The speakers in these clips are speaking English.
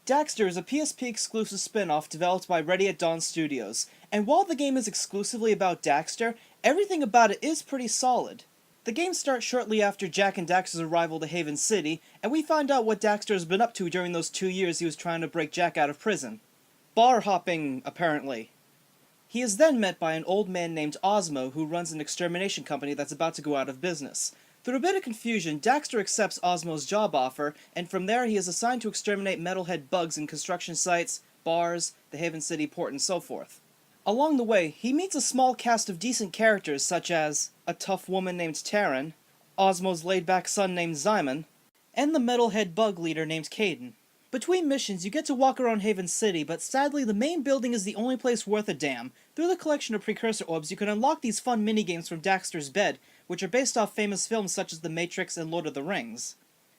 Daxter is a PSP-exclusive spin-off developed by Ready at Dawn Studios, and while the game is exclusively about Daxter, everything about it is pretty solid. The game starts shortly after Jack and Daxter's arrival to Haven City, and we find out what Daxter has been up to during those 2 years he was trying to break Jack out of prison. Bar hopping, apparently. He is then met by an old man named Osmo who runs an extermination company that's about to go out of business. Through a bit of confusion, Daxter accepts Osmo's job offer, and from there he is assigned to exterminate metalhead bugs in construction sites, bars, the Haven City port, and so forth. Along the way, he meets a small cast of decent characters such as a tough woman named Taryn, Osmo's laid-back son named Zyman, and the metalhead bug leader named Caden. Between missions, you get to walk around Haven City, but sadly the main building is the only place worth a damn. Through the collection of precursor orbs, you can unlock these fun minigames from Daxter's bed, which are based off famous films such as The Matrix and Lord of the Rings.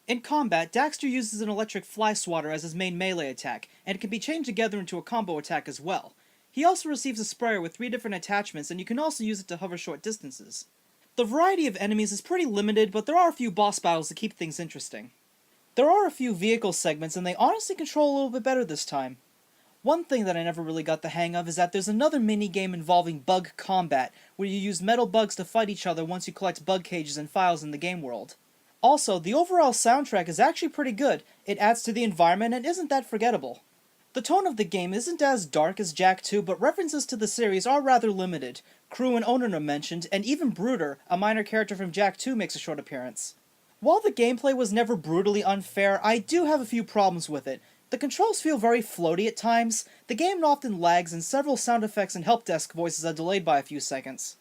In combat, Daxter uses an electric fly swatter as his main melee attack, and it can be chained together into a combo attack as well. He also receives a sprayer with 3 different attachments, and you can also use it to hover short distances. The variety of enemies is pretty limited, but there are a few boss battles to keep things interesting. There are a few vehicle segments, and they honestly control a little bit better this time. One thing that I never really got the hang of is that there's another mini-game involving bug combat, where you use metal bugs to fight each other once you collect bug cages and files in the game world. Also, the overall soundtrack is actually pretty good. It adds to the environment and isn't that forgettable. The tone of the game isn't as dark as Jak 2, but references to the series are rather limited. Crew and Owner are mentioned, and even Brooder, a minor character from Jak 2, makes a short appearance. While the gameplay was never brutally unfair, I do have a few problems with it. The controls feel very floaty at times, the game often lags, and several sound effects and help desk voices are delayed by a few seconds.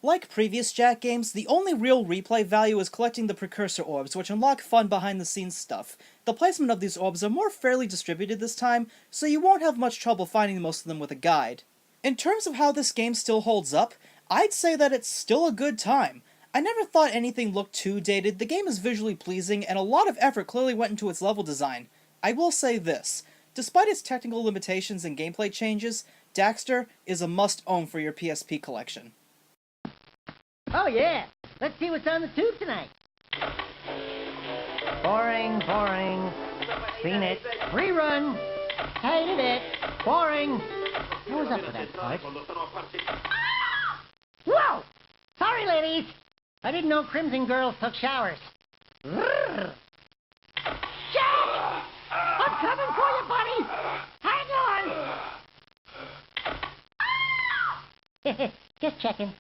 Like previous Jak games, the only real replay value is collecting the precursor orbs, which unlock fun behind-the-scenes stuff. The placement of these orbs are more fairly distributed this time, so you won't have much trouble finding most of them with a guide. In terms of how this game still holds up, I'd say that it's still a good time. I never thought anything looked too dated. The game is visually pleasing, and a lot of effort clearly went into its level design. I will say this, despite its technical limitations and gameplay changes, Daxter is a must-own for your PSP collection. Oh yeah, let's see what's on the tube tonight. Boring, boring. Seen it. Rerun. Hated it. Boring. I was up for that part. Whoa! Sorry, ladies. I didn't know Crimson girls took showers. Jack! I'm coming for you, buddy! Hang on! Just checking.